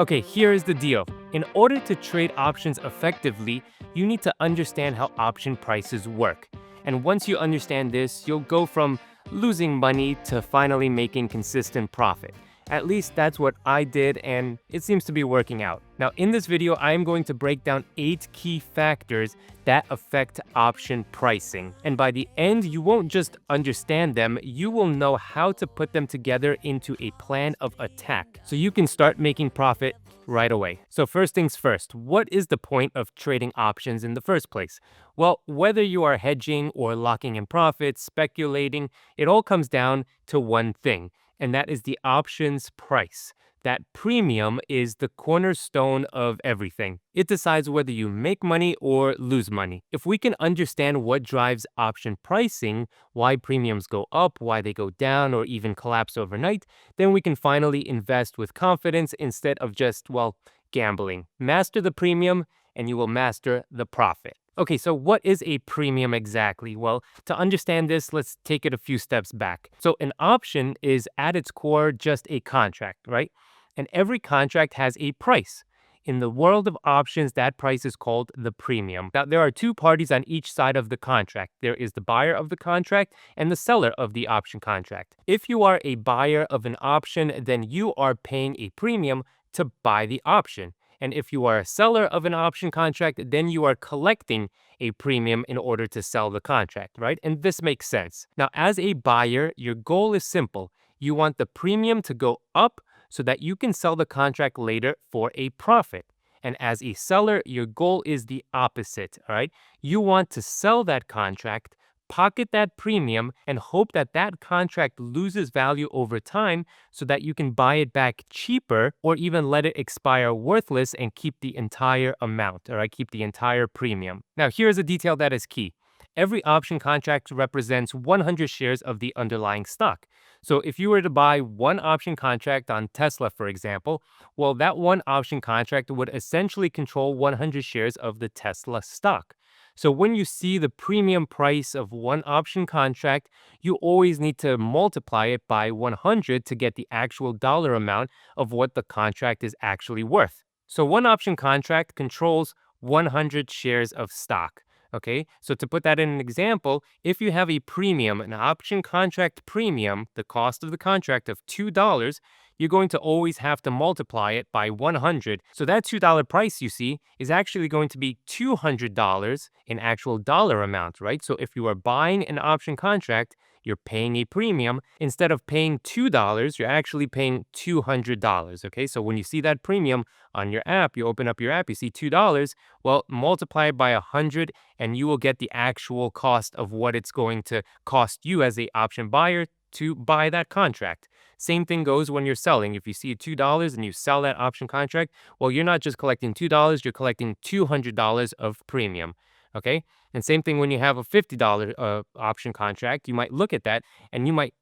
Okay, here is the deal. In order to trade options effectively, you need to understand how option prices work. And once you understand this, you'll go from losing money to finally making consistent profit. At least that's what I did, and it seems to be working out. Now, in this video, I am going to break down 8 key factors that affect option pricing. And by the end, you won't just understand them, you will know how to put them together into a plan of attack so you can start making profit right away. So first things first, what is the point of trading options in the first place? Well, whether you are hedging or locking in profits, speculating, it all comes down to one thing, and that is the options price. That premium is the cornerstone of everything. It decides whether you make money or lose money. If we can understand what drives option pricing, why premiums go up, why they go down, or even collapse overnight, then we can finally invest with confidence instead of just, well, gambling. Master the premium and you will master the profit. Okay, so what is a premium exactly? Well, to understand this, let's take it a few steps back. So an option is at its core just a contract, right? And every contract has a price. In the world of options, that price is called the premium. Now, there are two parties on each side of the contract. There is the buyer of the contract and the seller of the option contract. If you are a buyer of an option, then you are paying a premium to buy the option. And if you are a seller of an option contract, then you are collecting a premium in order to sell the contract, right? And this makes sense. Now, as a buyer, your goal is simple. You want the premium to go up so that you can sell the contract later for a profit. And as a seller, your goal is the opposite, all right? You want to sell that contract, pocket that premium, and hope that that contract loses value over time so that you can buy it back cheaper or even let it expire worthless and keep the entire amount, all right? Keep the entire premium. Now, here's a detail that is key. Every option contract represents 100 shares of the underlying stock. So if you were to buy one option contract on Tesla, for example, well, that one option contract would essentially control 100 shares of the Tesla stock. So when you see the premium price of one option contract, you always need to multiply it by 100 to get the actual dollar amount of what the contract is actually worth. So one option contract controls 100 shares of stock. Okay, so to put that in an example, if you have a premium, an option contract premium, the cost of the contract of $2, you're going to always have to multiply it by 100. So that $2 price you see is actually going to be $200 in actual dollar amount, right? So if you are buying an option contract, you're paying a premium. Instead of paying $2, you're actually paying $200, okay? So when you see that premium on your app, you open up your app, you see $2, well, multiply it by 100 and you will get the actual cost of what it's going to cost you as a option buyer to buy that contract. Same thing goes when you're selling. If you see $2 and you sell that option contract, well, you're not just collecting $2, you're collecting $200 of premium. Okay? And same thing when you have a $50 option contract, you might look at that and you might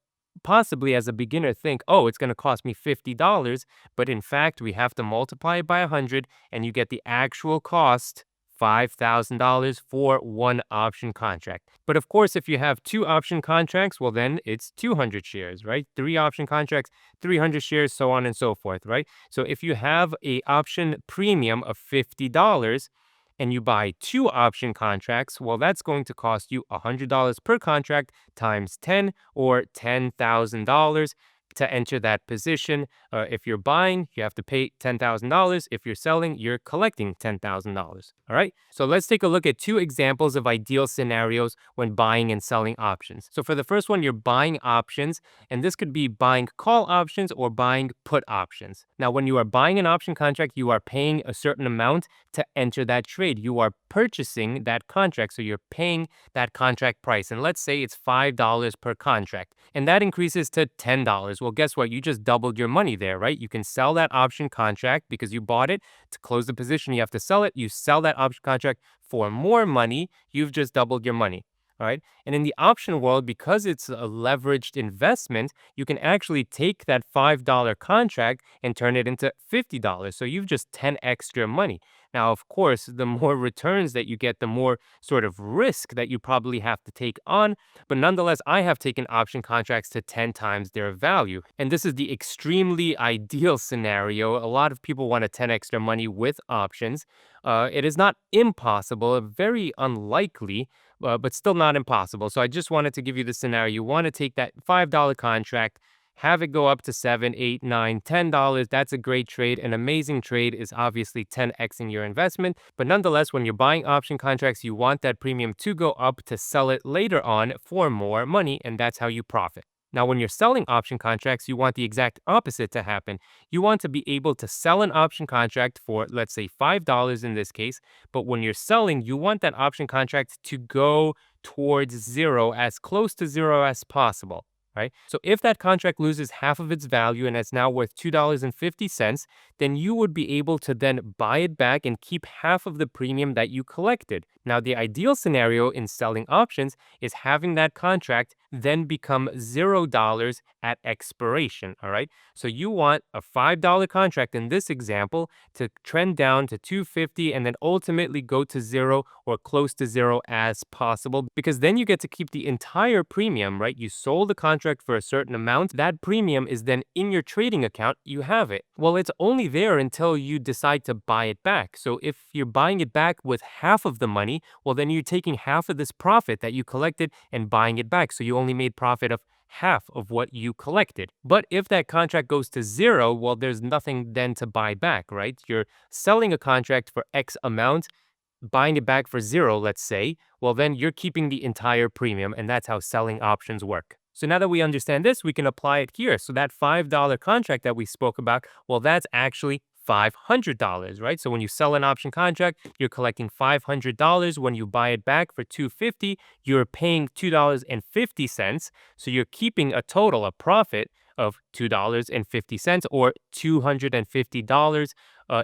possibly as a beginner think, oh, it's going to cost me $50. But in fact, we have to multiply it by 100 and you get the actual cost, $5,000 for one option contract. But of course, if you have two option contracts, well, then it's 200 shares, right? Three option contracts, 300 shares, so on and so forth, right? So if you have a option premium of $50 and you buy two option contracts, well, that's going to cost you $100 per contract times 10 or $10,000 to enter that position. If you're buying, you have to pay $10,000. If you're selling, you're collecting $10,000. All right. So let's take a look at two examples of ideal scenarios when buying and selling options. So for the first one, you're buying options, and this could be buying call options or buying put options. Now, when you are buying an option contract, you are paying a certain amount to enter that trade. You are purchasing that contract, so you're paying that contract price. And let's say it's $5 per contract, and that increases to $10. Well, guess what? You just doubled your money there, right? You can sell that option contract because you bought it. To close the position, you have to sell it. You sell that option contract for more money. You've just doubled your money. All right. And in the option world, because it's a leveraged investment, you can actually take that $5 contract and turn it into $50. So you've just 10x your money. Now, of course, the more returns that you get, the more sort of risk that you probably have to take on. But nonetheless, I have taken option contracts to 10 times their value. And this is the extremely ideal scenario. A lot of people want to 10x their money with options. It is not impossible, very unlikely, but still not impossible. So I just wanted to give you the scenario. You want to take that $5 contract, have it go up to 7, 8, 9, $10. That's a great trade. An amazing trade is obviously 10xing your investment. But nonetheless, when you're buying option contracts, you want that premium to go up to sell it later on for more money, and that's how you profit. Now, when you're selling option contracts, you want the exact opposite to happen. You want to be able to sell an option contract for, let's say, $5 in this case. But when you're selling, you want that option contract to go towards zero, as close to zero as possible. Right? So if that contract loses half of its value and it's now worth $2.50, then you would be able to then buy it back and keep half of the premium that you collected. Now, the ideal scenario in selling options is having that contract then become $0 at expiration. All right. So you want a $5 contract in this example to trend down to 250 and then ultimately go to zero or close to zero as possible, because then you get to keep the entire premium, right? You sold the contract for a certain amount. That premium is then in your trading account. You have it. Well, it's only there until you decide to buy it back. So if you're buying it back with half of the money, well, then you're taking half of this profit that you collected and buying it back. So you only made profit of half of what you collected. But if that contract goes to zero, well, there's nothing then to buy back, right? You're selling a contract for X amount, buying it back for zero, let's say, well, then you're keeping the entire premium, and that's how selling options work. So now that we understand this, we can apply it here. So that $5 contract that we spoke about, well, that's actually $500, right? So when you sell an option contract, you're collecting $500. When you buy it back for $250, you're paying $2.50. So you're keeping a total, a profit of $2.50 or $250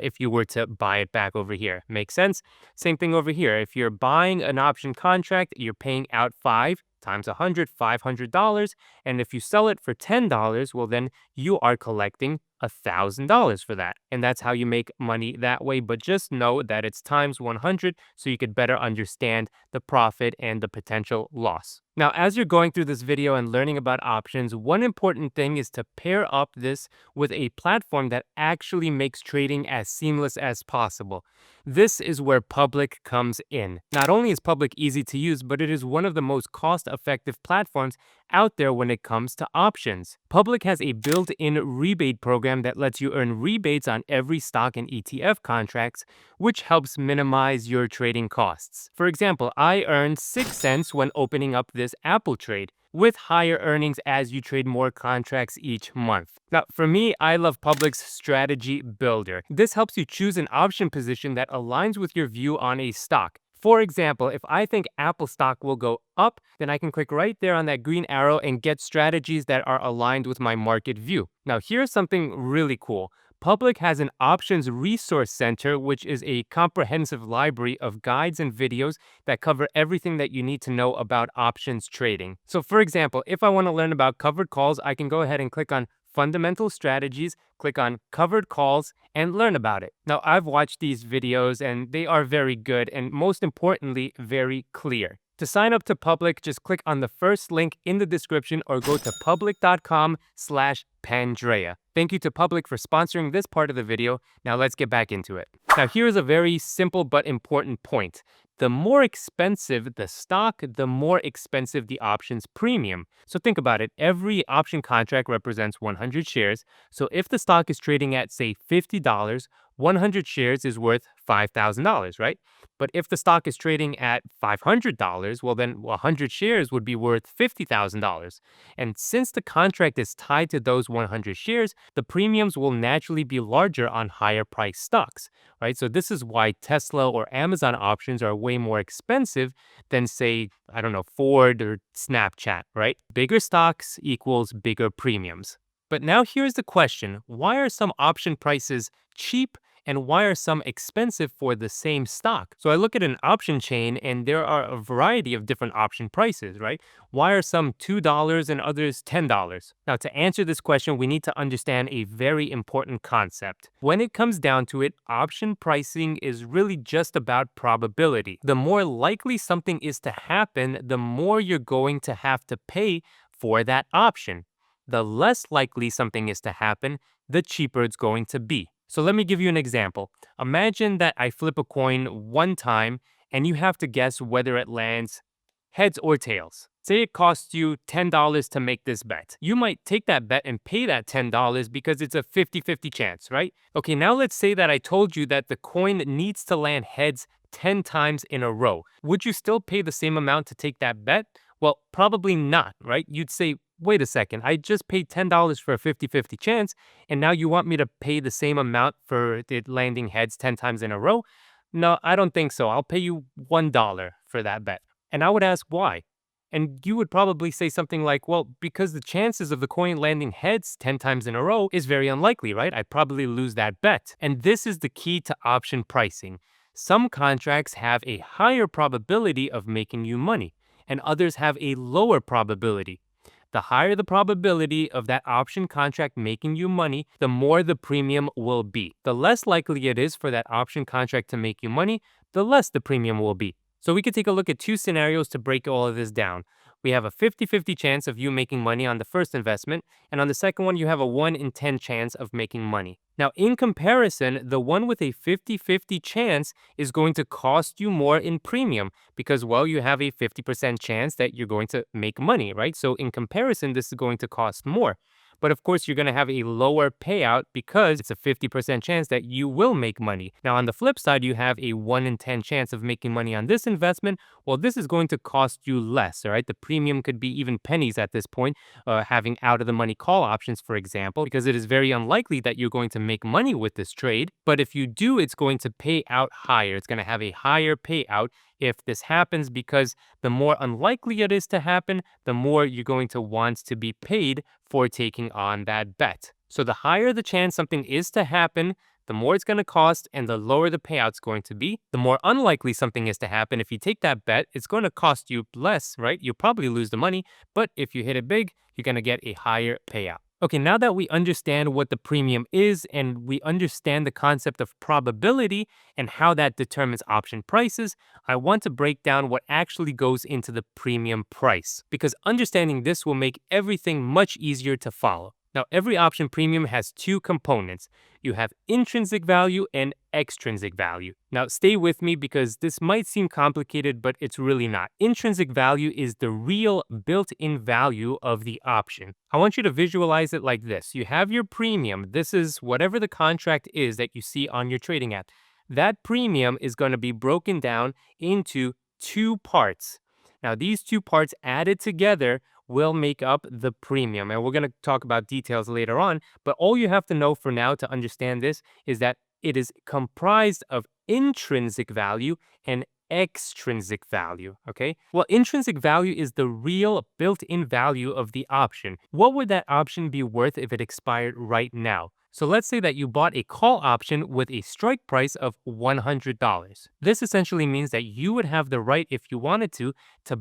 if you were to buy it back over here. Make sense? Same thing over here. If you're buying an option contract, you're paying out 5 times 100, $500. And if you sell it for $10, well, then you are collecting $1,000 for that. And that's how you make money that way. But just know that it's times 100 so you could better understand the profit and the potential loss. Now, as you're going through this video and learning about options, one important thing is to pair up this with a platform that actually makes trading as seamless as possible. This is where Public comes in. Not only is Public easy to use, but it is one of the most cost-effective platforms out there when it comes to options. Public has a built-in rebate program that lets you earn rebates on every stock and ETF contracts, which helps minimize your trading costs. For example, I earned 6 cents when opening up this Apple trade, with higher earnings as you trade more contracts each month. Now, for me, I love Public's Strategy Builder. This helps you choose an option position that aligns with your view on a stock. For example, if I think Apple stock will go up, then I can click right there on that green arrow and get strategies that are aligned with my market view. Now, here's something really cool. Public has an options resource center, which is a comprehensive library of guides and videos that cover everything that you need to know about options trading. So for example, if I want to learn about covered calls, I can go ahead and click on Fundamental Strategies, click on Covered Calls, and learn about it. Now, I've watched these videos and they are very good and most importantly, very clear. To sign up to Public, just click on the first link in the description or go to public.com/Pandrea. Thank you to Public for sponsoring this part of the video. Now let's get back into it. Now here's a very simple but important point. The more expensive the stock, the more expensive the options premium. So think about it. Every option contract represents 100 shares. So if the stock is trading at, say, $50, 100 shares is worth $5,000, right? But if the stock is trading at $500, well, then 100 shares would be worth $50,000. And since the contract is tied to those 100 shares, the premiums will naturally be larger on higher priced stocks, right? So this is why Tesla or Amazon options are way more expensive than, say, I don't know, Ford or Snapchat, right? Bigger stocks equals bigger premiums. But now here's the question. Why are some option prices cheap and why are some expensive for the same stock? So I look at an option chain and there are a variety of different option prices, right? Why are some $2 and others $10? Now, to answer this question, we need to understand a very important concept. When it comes down to it, option pricing is really just about probability. The more likely something is to happen, the more you're going to have to pay for that option. The less likely something is to happen, the cheaper it's going to be. So let me give you an example. Imagine that I flip a coin one time and you have to guess whether it lands heads or tails. Say it costs you $10 to make this bet. You might take that bet and pay that $10 because it's a 50-50 chance, right? Okay, now let's say that I told you that the coin needs to land heads 10 times in a row. Would you still pay the same amount to take that bet? Well, probably not, right? You'd say, wait a second, I just paid $10 for a 50-50 chance, and now you want me to pay the same amount for it landing heads 10 times in a row? No, I don't think so. I'll pay you $1 for that bet. And I would ask why. And you would probably say something like, well, because the chances of the coin landing heads 10 times in a row is very unlikely, right? I'd probably lose that bet. And this is the key to option pricing. Some contracts have a higher probability of making you money, and others have a lower probability. The higher the probability of that option contract making you money, the more the premium will be. The less likely it is for that option contract to make you money, the less the premium will be. So we could take a look at two scenarios to break all of this down. We have a 50-50 chance of you making money on the first investment, and on the second one, you have a 1 in 10 chance of making money. Now, in comparison, the one with a 50-50 chance is going to cost you more in premium because, well, you have a 50% chance that you're going to make money, right? So in comparison, this is going to cost more. But of course, you're going to have a lower payout because it's a 50% chance that you will make money. Now, on the flip side, you have a 1 in 10 chance of making money on this investment. Well, this is going to cost you less, all right? The premium could be even pennies at this point, having out of the money call options, for example, because it is very unlikely that you're going to make money with this trade. But if you do, it's going to pay out higher. It's going to have a higher payout if this happens because the more unlikely it is to happen, the more you're going to want to be paid for taking on that bet. So the higher the chance something is to happen, the more it's going to cost and the lower the payout's going to be. The more unlikely something is to happen, if you take that bet, it's going to cost you less, right? You'll probably lose the money, but if you hit it big, you're going to get a higher payout. Okay, now that we understand what the premium is and we understand the concept of probability and how that determines option prices, I want to break down what actually goes into the premium price, because understanding this will make everything much easier to follow. Now, every option premium has two components. You have intrinsic value and extrinsic value. Now, stay with me because this might seem complicated, but it's really not. Intrinsic value is the real built-in value of the option. I want you to visualize it like this. You have your premium. This is whatever the contract is that you see on your trading app. That premium is going to be broken down into two parts. Now, these two parts added together will make up the premium. And we're going to talk about details later on. But all you have to know for now to understand this is that it is comprised of intrinsic value and extrinsic value, okay? Well, intrinsic value is the real built-in value of the option. What would that option be worth if it expired right now? So let's say that you bought a call option with a strike price of $100. This essentially means that you would have the right, if you wanted to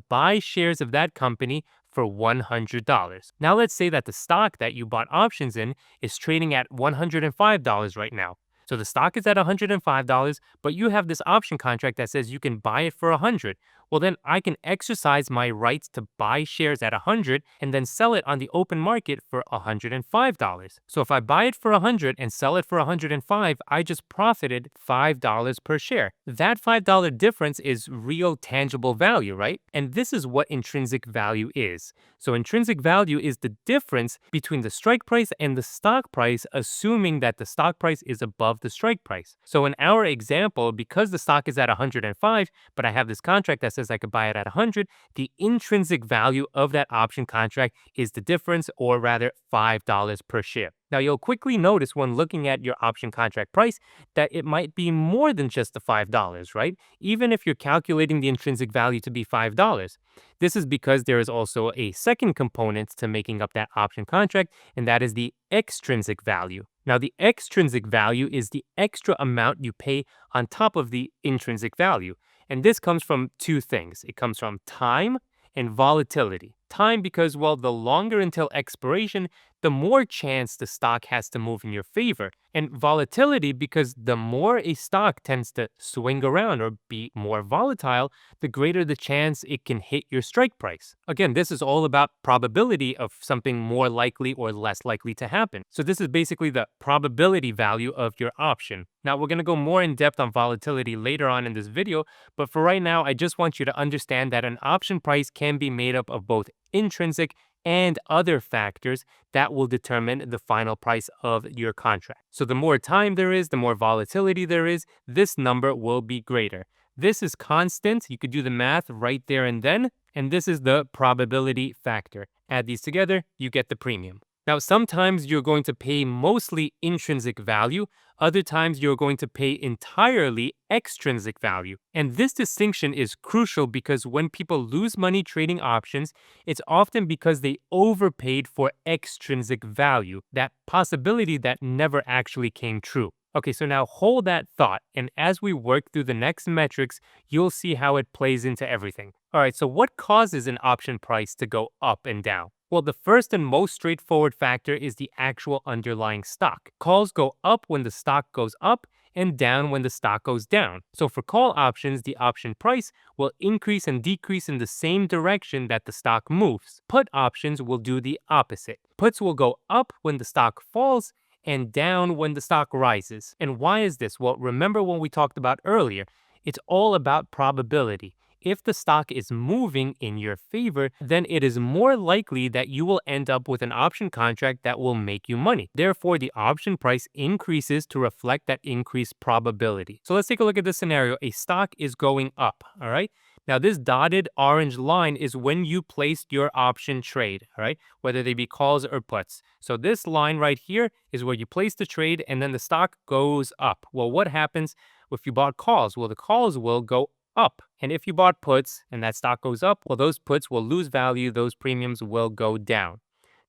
buy shares of that company for $100. Now let's say that the stock that you bought options in is trading at $105 right now. So the stock is at $105, but you have this option contract that says you can buy it for $100. Well, then I can exercise my rights to buy shares at $100 and then sell it on the open market for $105. So if I buy it for $100 and sell it for $105, I just profited $5 per share. That $5 difference is real tangible value, right? And this is what intrinsic value is. So intrinsic value is the difference between the strike price and the stock price, assuming that the stock price is above the strike price. So in our example, because the stock is at 105, but I have this contract that says I could buy it at 100, the intrinsic value of that option contract is the difference, or rather $5 per share. Now, you'll quickly notice when looking at your option contract price that it might be more than just the $5, right? Even if you're calculating the intrinsic value to be $5. This is because there is also a second component to making up that option contract, and that is the extrinsic value. Now, the extrinsic value is the extra amount you pay on top of the intrinsic value. And this comes from two things. It comes from time and volatility. Time because, well, the longer until expiration, the more chance the stock has to move in your favor. And volatility because the more a stock tends to swing around or be more volatile, the greater the chance it can hit your strike price. Again, this is all about probability of something more likely or less likely to happen. So this is basically the probability value of your option. Now, we're going to go more in depth on volatility later on in this video, but for right now, I just want you to understand that an option price can be made up of both intrinsic and other factors that will determine the final price of your contract. So the more time there is, the more volatility there is, this number will be greater. This is constant. You could do the math right there and then. And this is the probability factor. Add these together, you get the premium. Now, sometimes you're going to pay mostly intrinsic value. Other times you're going to pay entirely extrinsic value. And this distinction is crucial because when people lose money trading options, it's often because they overpaid for extrinsic value, that possibility that never actually came true. Okay, so now hold that thought, and as we work through the next metrics, you'll see how it plays into everything. All right, so what causes an option price to go up and down? Well, the first and most straightforward factor is the actual underlying stock. Calls go up when the stock goes up and down when the stock goes down. So for call options, the option price will increase and decrease in the same direction that the stock moves. Put options will do the opposite. Puts will go up when the stock falls and down when the stock rises. And why is this? Well, remember what we talked about earlier. It's all about probability. If the stock is moving in your favor, then it is more likely that you will end up with an option contract that will make you money. Therefore, the option price increases to reflect that increased probability. So let's take a look at this scenario. A stock is going up, all right? Now, this dotted orange line is when you placed your option trade, all right? Whether they be calls or puts. So this line right here is where you place the trade and then the stock goes up. Well, what happens if you bought calls? Well, the calls will go up. And if you bought puts and that stock goes up, well, those puts will lose value, those premiums will go down.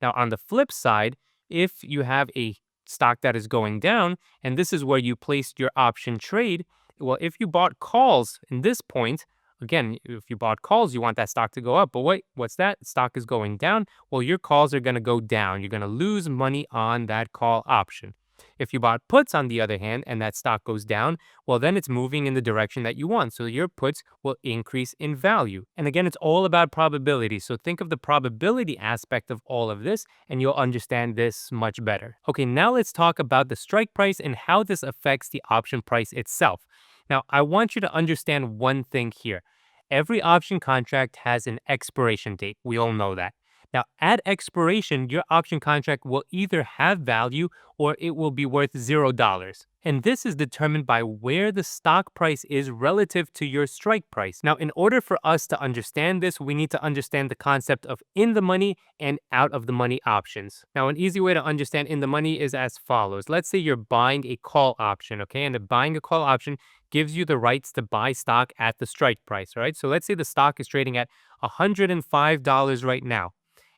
Now, on the flip side, if you have a stock that is going down, and this is where you placed your option trade, well, if you bought calls in this point, again, if you bought calls, you want that stock to go up. But wait, what's that? Stock is going down. Well, your calls are going to go down. You're going to lose money on that call option. If you bought puts, on the other hand, and that stock goes down, well, then it's moving in the direction that you want. So your puts will increase in value. And again, it's all about probability. So think of the probability aspect of all of this, and you'll understand this much better. Okay, now let's talk about the strike price and how this affects the option price itself. Now, I want you to understand one thing here. Every option contract has an expiration date. We all know that. Now, at expiration, your option contract will either have value or it will be worth $0. And this is determined by where the stock price is relative to your strike price. Now, in order for us to understand this, we need to understand the concept of in the money and out of the money options. Now, an easy way to understand in the money is as follows. Let's say you're buying a call option, okay? And buying a call option gives you the rights to buy stock at the strike price, all right? So let's say the stock is trading at $105 right now.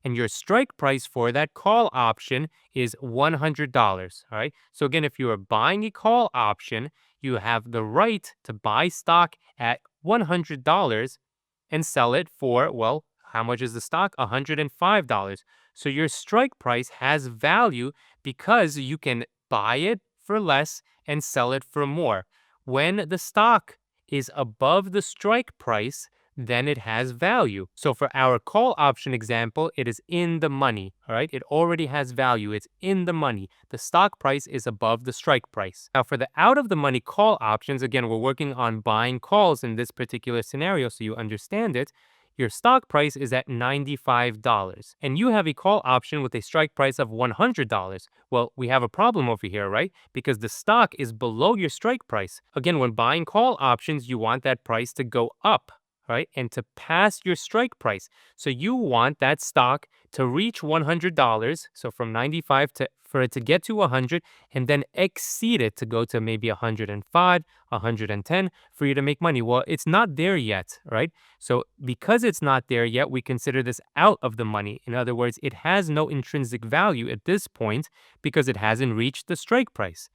And your strike price for that call option is $100, all right? So again, if you are buying a call option, you have the right to buy stock at $100 and sell it for, well, how much is the stock? $105. So your strike price has value because you can buy it for less and sell it for more. When the stock is above the strike price, then it has value. So for our call option example, it is in the money, all right? It already has value. It's in the money. The stock price is above the strike price. Now for the out of the money call options, again, we're working on buying calls in this particular scenario so you understand it. Your stock price is at $95 and you have a call option with a strike price of $100. Well, we have a problem over here, right? Because the stock is below your strike price. Again, when buying call options, you want that price to go up. right? And to pass your strike price. So you want that stock to reach $100. So from 95 to for it to get to 100 and then exceed it to go to maybe 105, 110 for you to make money. Well, it's not there yet, right? So because it's not there yet, we consider this out of the money. In other words, it has no intrinsic value at this point because it hasn't reached the strike price.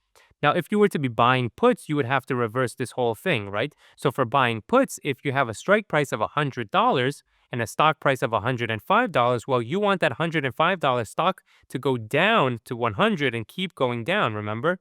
Now, if you were to be buying puts, you would have to reverse this whole thing, right? So for buying puts, if you have a strike price of $100 and a stock price of $105, well, you want that $105 stock to go down to 100 and keep going down, remember?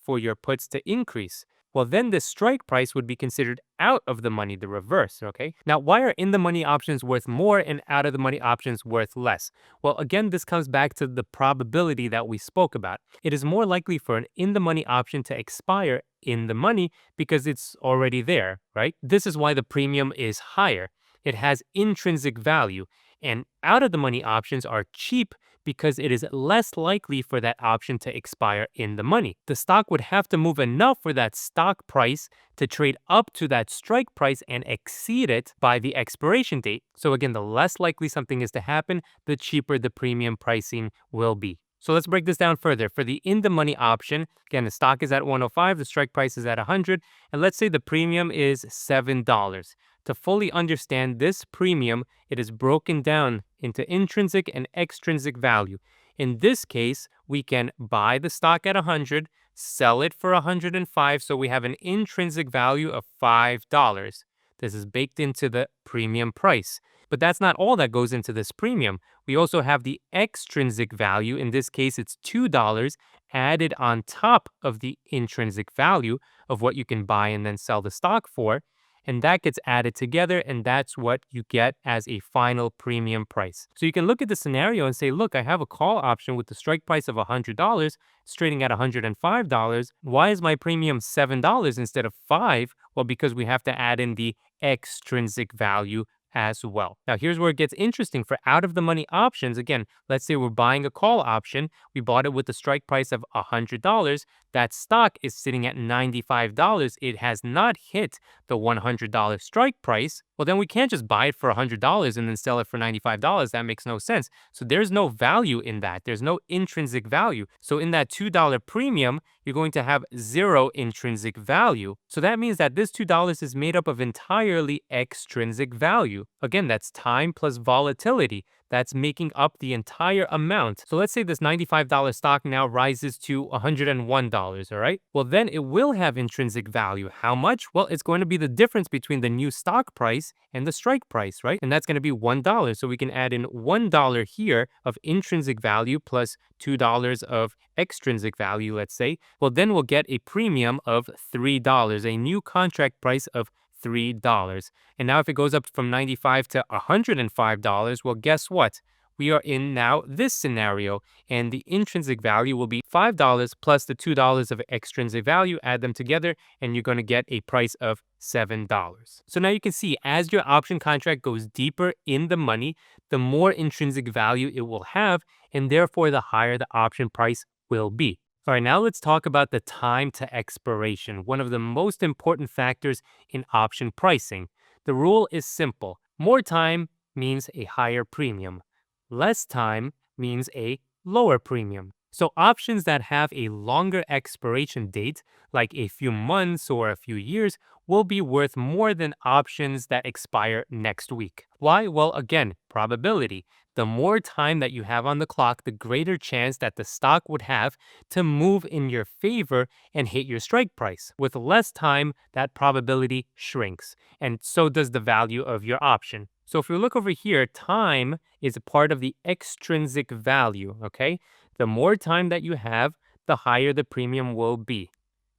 For your puts to increase. Well, then the strike price would be considered out of the money, the reverse, okay? Now, why are in the money options worth more and out of the money options worth less? Well, again, this comes back to the probability that we spoke about. It is more likely for an in the money option to expire in the money because it's already there, right? This is why the premium is higher. It has intrinsic value. And out of the money options are cheap because it is less likely for that option to expire in the money. The stock would have to move enough for that stock price to trade up to that strike price and exceed it by the expiration date. So again, the less likely something is to happen, the cheaper the premium pricing will be. So let's break this down further. For the in the money option, again, the stock is at 105, the strike price is at 100, and let's say the premium is $7. To fully understand this premium, it is broken down into intrinsic and extrinsic value. In this case, we can buy the stock at 100, sell it for 105, so we have an intrinsic value of $5. This is baked into the premium price. But that's not all that goes into this premium. We also have the extrinsic value. In this case, it's $2 added on top of the intrinsic value of what you can buy and then sell the stock for. And that gets added together, and that's what you get as a final premium price. So you can look at the scenario and say, look, I have a call option with the strike price of $100, it's trading at $105. Why is my premium $7 instead of 5? Well, because we have to add in the extrinsic value as well. Now, here's where it gets interesting. For out of the money options, again, let's say we're buying a call option. We bought it with the strike price of $100. That stock is sitting at $95. It has not hit the $100 strike price. Well, then we can't just buy it for $100 and then sell it for $95. That makes no sense. So there's no value in that. There's no intrinsic value. So in that $2 premium, you're going to have zero intrinsic value. So that means that this $2 is made up of entirely extrinsic value. Again, that's time plus volatility. That's making up the entire amount. So let's say this $95 stock now rises to $101, all right? Well, then it will have intrinsic value. How much? Well, it's going to be the difference between the new stock price and the strike price, right? And that's going to be $1. So we can add in $1 here of intrinsic value plus $2 of extrinsic value, let's say. Well, then we'll get a premium of $3, a new contract price of $3. And now if it goes up from $95 to $105, well, guess what? We are in now this scenario, and the intrinsic value will be $5 plus the $2 of extrinsic value. Add them together, and you're going to get a price of $7. So now you can see as your option contract goes deeper in the money, the more intrinsic value it will have, and therefore the higher the option price will be. All right, now let's talk about the time to expiration, one of the most important factors in option pricing. The rule is simple. More time means a higher premium. Less time means a lower premium. So options that have a longer expiration date, like a few months or a few years, will be worth more than options that expire next week. Why? Well, again, probability. The more time that you have on the clock, the greater chance that the stock would have to move in your favor and hit your strike price. With less time, that probability shrinks, and so does the value of your option. So if we look over here, time is a part of the extrinsic value, okay? The more time that you have, the higher the premium will be.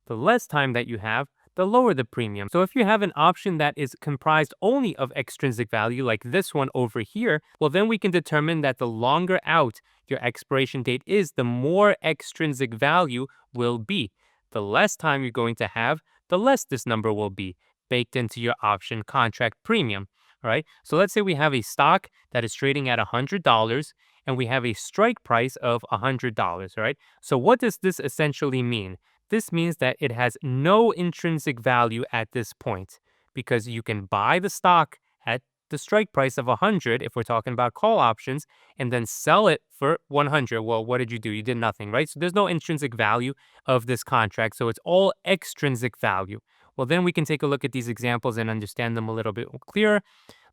The less time that you have, the lower the premium. So if you have an option that is comprised only of extrinsic value, like this one over here, well, then we can determine that the longer out your expiration date is, the more extrinsic value will be. The less time you're going to have, the less this number will be baked into your option contract premium. All right. So let's say we have a stock that is trading at $100 and we have a strike price of $100. All right. So what does this essentially mean? This means that it has no intrinsic value at this point. because you can buy the stock at the strike price of 100 if we're talking about call options and then sell it for 100. Well, what did you do? You did nothing, right? So there's no intrinsic value of this contract. So it's all extrinsic value. Well, then we can take a look at these examples and understand them a little bit clearer.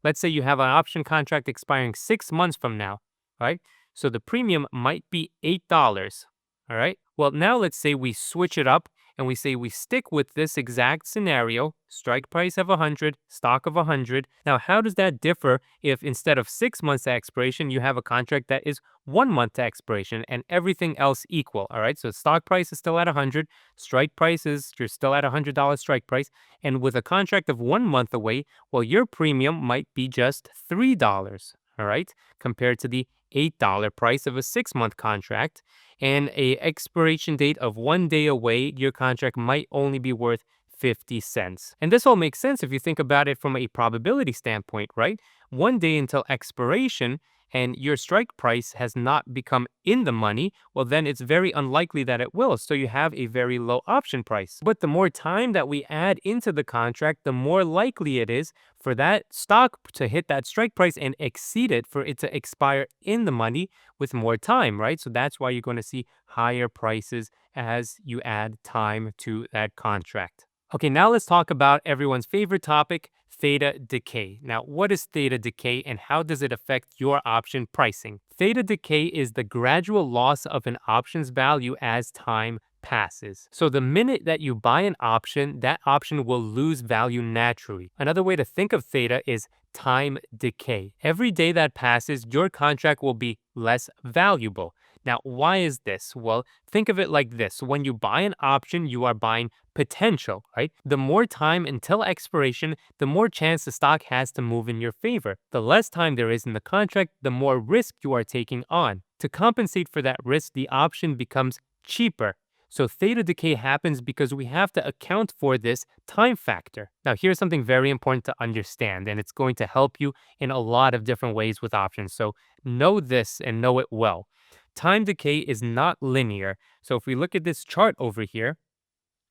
Let's say you have an option contract expiring 6 months from now, right? So the premium might be $8. All right. Well, now let's say we switch it up and we say we stick with this exact scenario, strike price of 100, stock of 100. Now, how does that differ if instead of 6 months to expiration, you have a contract that is 1 month to expiration and everything else equal? All right. So stock price is still at 100, strike price is you're still at $100 strike price. And with a contract of 1 month away, well, your premium might be just $3. All right. Compared to the $8 price of a 6 month contract and a expiration date of 1 day away, your contract might only be worth 50 cents. And this all makes sense if you think about it from a probability standpoint, right? 1 day until expiration and your strike price has not become in the money, well, then it's very unlikely that it will. So you have a very low option price. But the more time that we add into the contract, the more likely it is for that stock to hit that strike price and exceed it for it to expire in the money with more time, right? So that's why you're going to see higher prices as you add time to that contract. Okay, now let's talk about everyone's favorite topic, theta decay. Now, what is theta decay and how does it affect your option pricing? Theta decay is the gradual loss of an option's value as time passes. So the minute that you buy an option, that option will lose value naturally. Another way to think of theta is time decay. Every day that passes, your contract will be less valuable. Now, why is this? Well, think of it like this. When you buy an option, you are buying potential, right? The more time until expiration, the more chance the stock has to move in your favor. The less time there is in the contract, the more risk you are taking on. To compensate for that risk, the option becomes cheaper. So theta decay happens because we have to account for this time factor. Now, here's something very important to understand, and it's going to help you in a lot of different ways with options. So know this and know it well. Time decay is not linear. So if we look at this chart over here,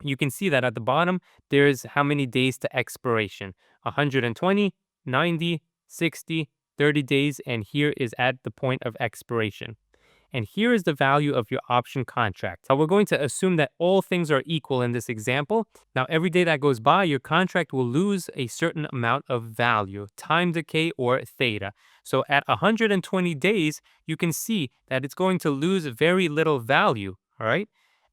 you can see that at the bottom, there's how many days to expiration. 120, 90, 60, 30 days, and here is at the point of expiration. And here is the value of your option contract. Now we're going to assume that all things are equal in this example. Now every day that goes by, your contract will lose a certain amount of value, time decay or theta. So at 120 days, you can see that it's going to lose very little value, all right?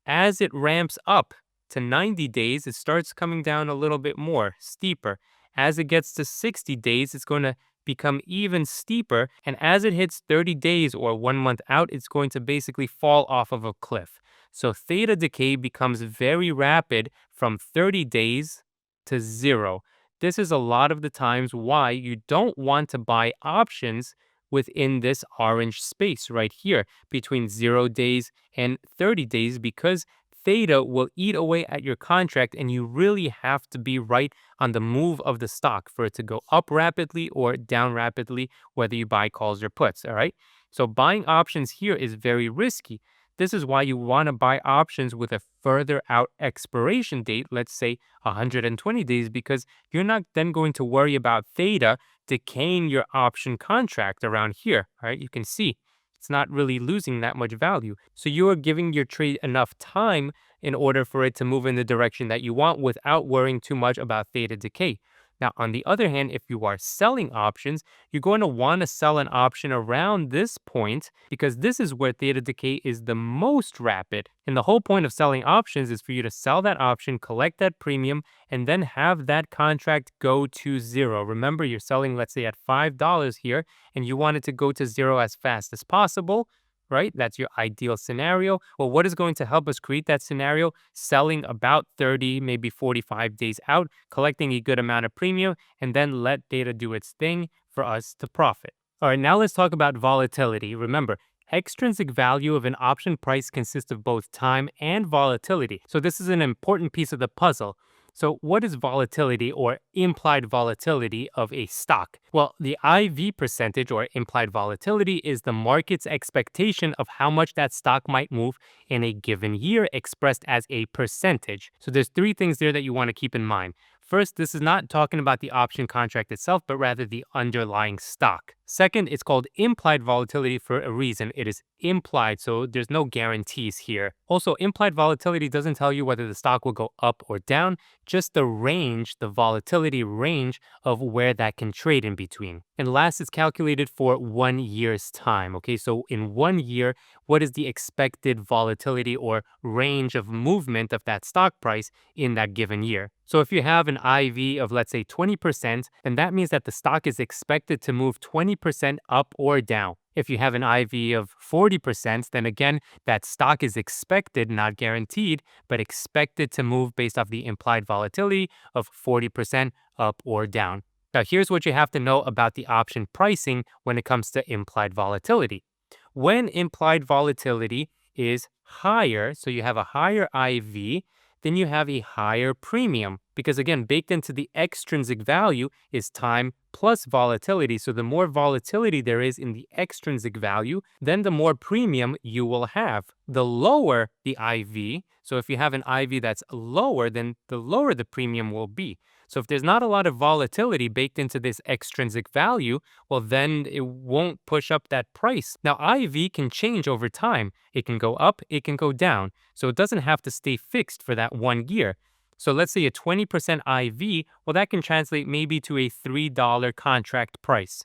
As it ramps up to 90 days, it starts coming down a little bit more, steeper. As it gets to 60 days, it's going to become even steeper. And as it hits 30 days or 1 month out, it's going to basically fall off of a cliff. So theta decay becomes very rapid from 30 days to 0. This is a lot of the times why you don't want to buy options within this orange space right here between 0 days and 30 days because theta will eat away at your contract and you really have to be right on the move of the stock for it to go up rapidly or down rapidly, whether you buy calls or puts, all right? So buying options here is very risky. This is why you want to buy options with a further out expiration date, let's say 120 days, because you're not then going to worry about theta decaying your option contract around here, all right? You can see it's not really losing that much value. So you are giving your trade enough time in order for it to move in the direction that you want without worrying too much about theta decay. Now, on the other hand, if you are selling options, you're going to want to sell an option around this point because this is where theta decay is the most rapid. And the whole point of selling options is for you to sell that option, collect that premium, and then have that contract go to 0. Remember, you're selling, let's say, at $5 here, and you want it to go to 0 as fast as possible. Right? That's your ideal scenario. Well, what is going to help us create that scenario? Selling about 30, maybe 45 days out, collecting a good amount of premium, and then let data do its thing for us to profit. All right, now let's talk about volatility. Remember, extrinsic value of an option price consists of both time and volatility. So this is an important piece of the puzzle. So what is volatility or implied volatility of a stock? Well, the IV percentage or implied volatility is the market's expectation of how much that stock might move in a given year expressed as a percentage. So there's three things there that you want to keep in mind. First, this is not talking about the option contract itself, but rather the underlying stock. Second, it's called implied volatility for a reason. It is implied, so there's no guarantees here. Also, implied volatility doesn't tell you whether the stock will go up or down, just the range, the volatility range of where that can trade in between. And last, it's calculated for 1 year's time. Okay, so in 1 year, what is the expected volatility or range of movement of that stock price in that given year? So if you have an IV of, let's say, 20%, then that means that the stock is expected to move 20% up or down. If you have an IV of 40%, then again, that stock is expected, not guaranteed, but expected to move based off the implied volatility of 40% up or down. Now, here's what you have to know about the option pricing when it comes to implied volatility. When implied volatility is higher, so you have a higher IV, then you have a higher premium because again, baked into the extrinsic value is time plus volatility. So the more volatility there is in the extrinsic value, then the more premium you will have. The lower the IV, so if you have an IV that's lower, then the lower the premium will be. So if there's not a lot of volatility baked into this extrinsic value, well, then it won't push up that price. Now, IV can change over time. It can go up, it can go down. So it doesn't have to stay fixed for that 1 year. So let's say a 20% IV, well, that can translate maybe to a $3 contract price.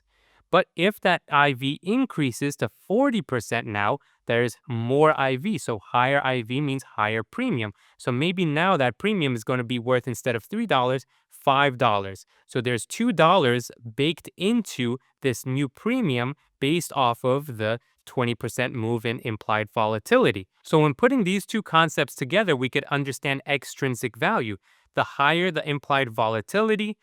But if that IV increases to 40% now, there's more IV. So higher IV means higher premium. So maybe now that premium is going to be worth, instead of $3, $5. So there's $2 baked into this new premium based off of the 20% move in implied volatility. So when putting these two concepts together, we could understand extrinsic value. The higher the implied volatility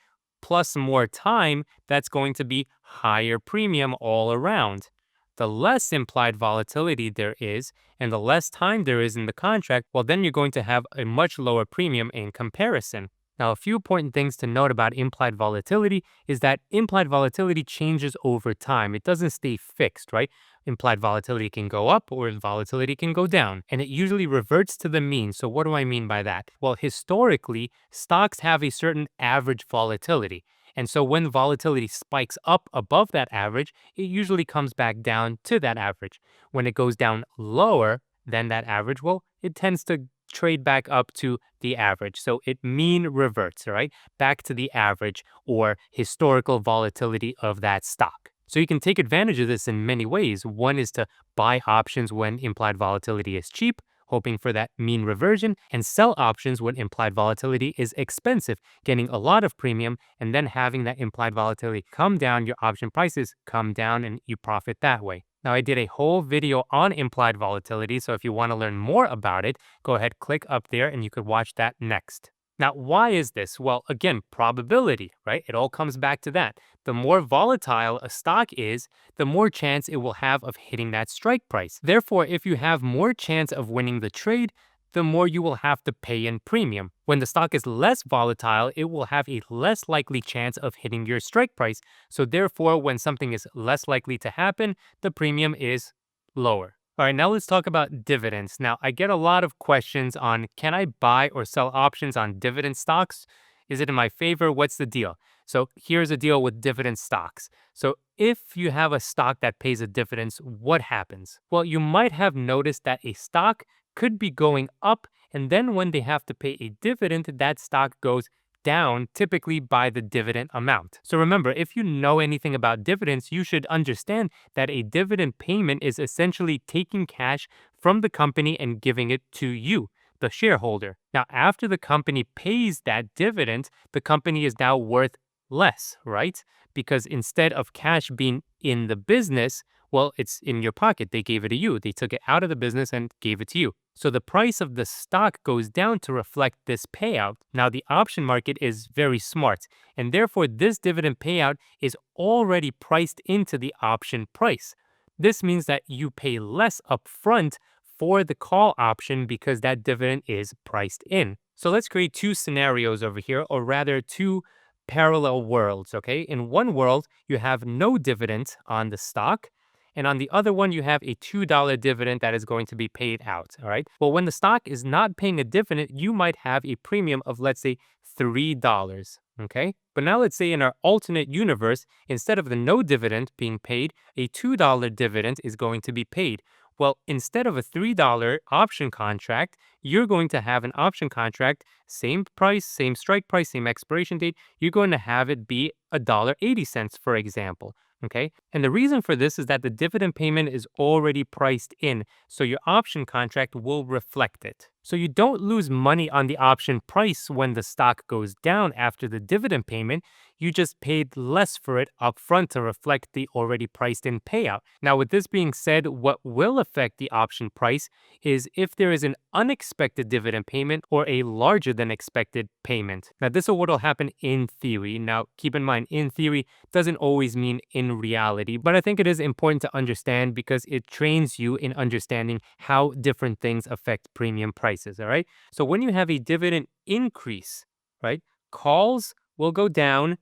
plus more time, that's going to be higher premium all around. The less implied volatility there is and the less time there is in the contract, well, then you're going to have a much lower premium in comparison. Now, a few important things to note about implied volatility is that implied volatility changes over time. It doesn't stay fixed, right? Implied volatility can go up or volatility can go down, and it usually reverts to the mean. So what do I mean by that? Well, historically, stocks have a certain average volatility. And so when volatility spikes up above that average, it usually comes back down to that average. When it goes down lower than that average, well, it tends to trade back up to the average. So it mean reverts, right? Back to the average or historical volatility of that stock. So you can take advantage of this in many ways. One is to buy options when implied volatility is cheap, hoping for that mean reversion, and sell options when implied volatility is expensive, getting a lot of premium, and then having that implied volatility come down, your option prices come down, and you profit that way. Now, I did a whole video on implied volatility, so if you want to learn more about it, go ahead, click up there, and you could watch that next. Now, why is this? Well, again, probability, right? It all comes back to that. The more volatile a stock is, the more chance it will have of hitting that strike price. Therefore, if you have more chance of winning the trade, the more you will have to pay in premium. When the stock is less volatile, it will have a less likely chance of hitting your strike price. So therefore, when something is less likely to happen, the premium is lower. All right, now let's talk about dividends. Now, I get a lot of questions on, can I buy or sell options on dividend stocks? Is it in my favor? What's the deal? So here's a deal with dividend stocks. So if you have a stock that pays a dividend, what happens? Well, you might have noticed that a stock could be going up, and then when they have to pay a dividend, that stock goes down, typically by the dividend amount. So remember, if you know anything about dividends, you should understand that a dividend payment is essentially taking cash from the company and giving it to you, the shareholder. Now, after the company pays that dividend, the company is now worth less, right? Because instead of cash being in the business, well, it's in your pocket. They gave it to you. They took it out of the business and gave it to you. So the price of the stock goes down to reflect this payout. Now, the option market is very smart, and therefore this dividend payout is already priced into the option price. This means that you pay less upfront for the call option because that dividend is priced in. So let's create two scenarios over here, or rather two parallel worlds, okay? In one world, you have no dividend on the stock, And on the other one, you have a $2 dividend that is going to be paid out. All right. Well, when the stock is not paying a dividend, you might have a premium of, let's say, $3. Okay. But now let's say in our alternate universe, instead of the no dividend being paid, a $2 dividend is going to be paid. Well, instead of a $3 option contract, you're going to have an option contract, same price, same strike price, same expiration date. You're going to have it be $1.80, for example. Okay. And the reason for this is that the dividend payment is already priced in, so your option contract will reflect it. So you don't lose money on the option price when the stock goes down after the dividend payment. You just paid less for it upfront to reflect the already priced in payout. Now, with this being said, what will affect the option price is if there is an unexpected dividend payment or a larger than expected payment. Now, this is what will happen in theory. Now, keep in mind, in theory doesn't always mean in reality, but I think it is important to understand because it trains you in understanding how different things affect premium prices, all right? So when you have a dividend increase, right, calls will go down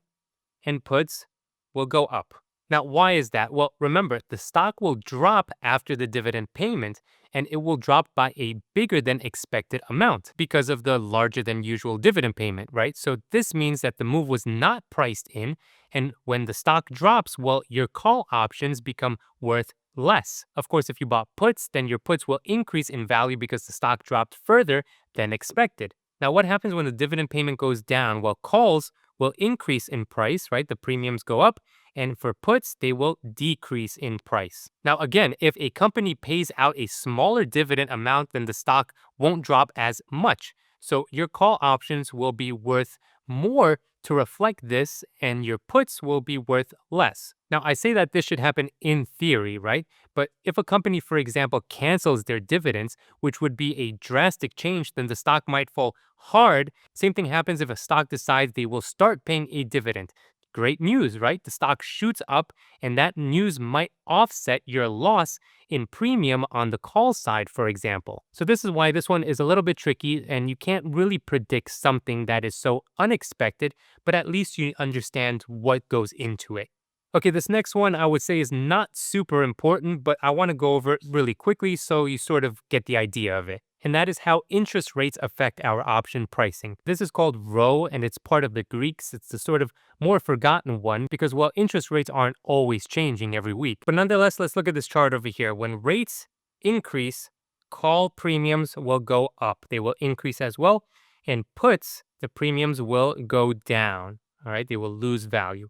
and puts will go up. Now, why is that? Well, remember, the stock will drop after the dividend payment, and it will drop by a bigger than expected amount because of the larger than usual dividend payment, right? So this means that the move was not priced in, and when the stock drops, well, your call options become worth less. Of course, if you bought puts, then your puts will increase in value because the stock dropped further than expected. Now, what happens when the dividend payment goes down? Well, calls will increase in price, right? The premiums go up. And for puts, they will decrease in price. Now, again, if a company pays out a smaller dividend amount, then the stock won't drop as much. So your call options will be worth more to reflect this, and your puts will be worth less. Now, I say that this should happen in theory, right? But if a company, for example, cancels their dividends, which would be a drastic change, then the stock might fall hard. Same thing happens if a stock decides they will start paying a dividend. Great news, right? The stock shoots up, and that news might offset your loss in premium on the call side, for example. So this is why this one is a little bit tricky, and you can't really predict something that is so unexpected, but at least you understand what goes into it. Okay, this next one I would say is not super important, but I want to go over it really quickly so you sort of get the idea of it. And that is how interest rates affect our option pricing. This is called rho, and it's part of the Greeks. It's the sort of more forgotten one because, well, interest rates aren't always changing every week. But nonetheless, let's look at this chart over here. When rates increase, call premiums will go up. They will increase as well. And puts, the premiums will go down. All right, they will lose value.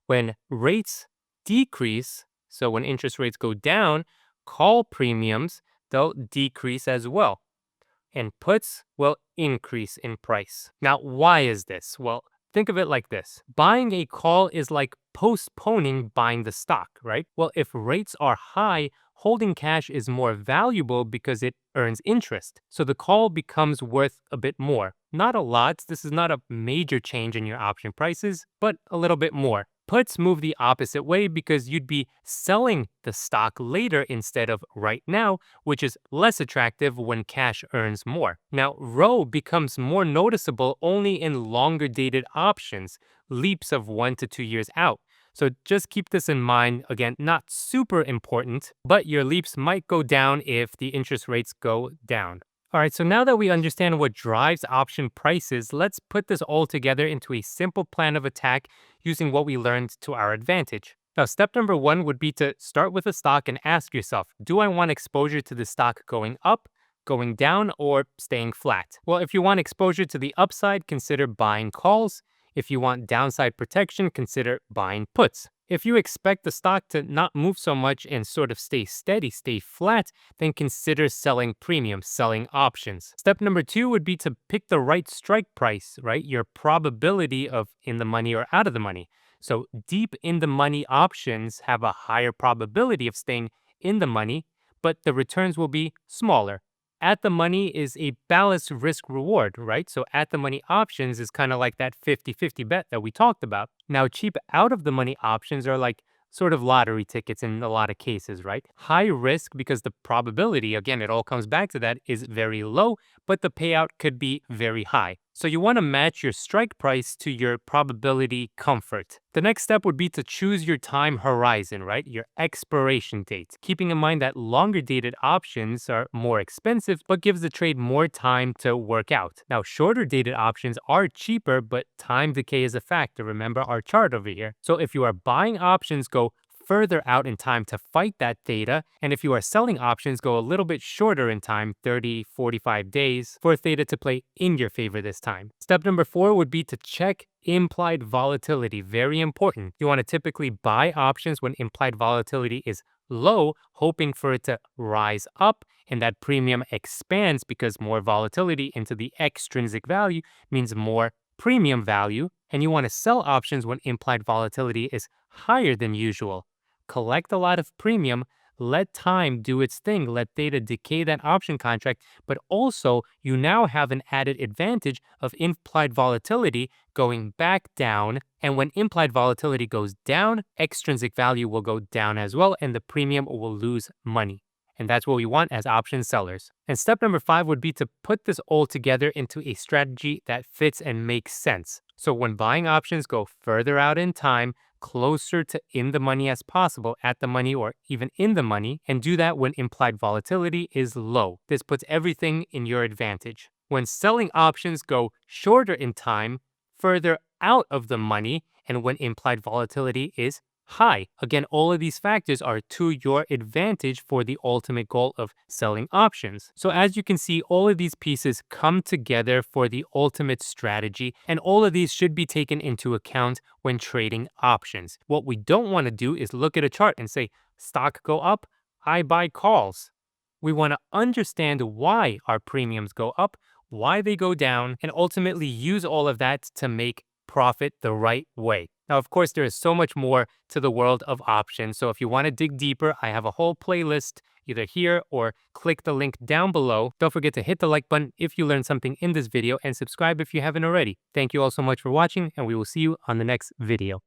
When rates decrease, so when interest rates go down, call premiums, they'll decrease as well. And puts will increase in price. Now, why is this? Well, think of it like this. Buying a call is like postponing buying the stock, right? Well, if rates are high, holding cash is more valuable because it earns interest. So the call becomes worth a bit more. Not a lot. This is not a major change in your option prices, but a little bit more. Puts move the opposite way because you'd be selling the stock later instead of right now, which is less attractive when cash earns more. Now, rho becomes more noticeable only in longer dated options, leaps of 1 to 2 years out. So just keep this in mind. Again, not super important, but your leaps might go down if the interest rates go down. All right, so now that we understand what drives option prices, let's put this all together into a simple plan of attack using what we learned to our advantage. Now, step number 1 would be to start with a stock and ask yourself, do I want exposure to the stock going up, going down, or staying flat? Well, if you want exposure to the upside, consider buying calls. If you want downside protection, consider buying puts. If you expect the stock to not move so much and sort of stay steady, stay flat, then consider selling premiums, selling options. Step number 2 would be to pick the right strike price, right? Your probability of in the money or out of the money. So deep in the money options have a higher probability of staying in the money, but the returns will be smaller. At the money is a balanced risk reward, right? So at the money options is kind of like that 50-50 bet that we talked about. Now, cheap out of the money options are like sort of lottery tickets in a lot of cases, right? High risk because the probability, again, it all comes back to that, is very low, but the payout could be very high. So you want to match your strike price to your probability comfort. The next step would be to choose your time horizon, right? Your expiration date. Keeping in mind that longer dated options are more expensive, but gives the trade more time to work out. Now, shorter dated options are cheaper, but time decay is a factor. Remember our chart over here. So if you are buying options, go further out in time to fight that theta. And if you are selling options, go a little bit shorter in time, 30, 45 days, for theta to play in your favor this time. Step number 4 would be to check implied volatility. Very important. You want to typically buy options when implied volatility is low, hoping for it to rise up, and that premium expands because more volatility into the extrinsic value means more premium value. And you want to sell options when implied volatility is higher than usual. Collect a lot of premium, let time do its thing, let theta decay that option contract, but also you now have an added advantage of implied volatility going back down. And when implied volatility goes down, extrinsic value will go down as well, and the premium will lose money. And that's what we want as option sellers. And step number 5 would be to put this all together into a strategy that fits and makes sense. So when buying options, go further out in time, closer to in the money as possible, at the money or even in the money, and do that when implied volatility is low. This puts everything in your advantage. When selling options, go shorter in time, further out of the money, and when implied volatility is high. Again, all of these factors are to your advantage for the ultimate goal of selling options. So as you can see, all of these pieces come together for the ultimate strategy, and all of these should be taken into account when trading options. What we don't want to do is look at a chart and say, stock go up, I buy calls. We want to understand why our premiums go up, why they go down, and ultimately use all of that to make profit the right way. Now, of course, there is so much more to the world of options. So if you want to dig deeper, I have a whole playlist either here or click the link down below. Don't forget to hit the like button if you learned something in this video and subscribe if you haven't already. Thank you all so much for watching, and we will see you on the next video.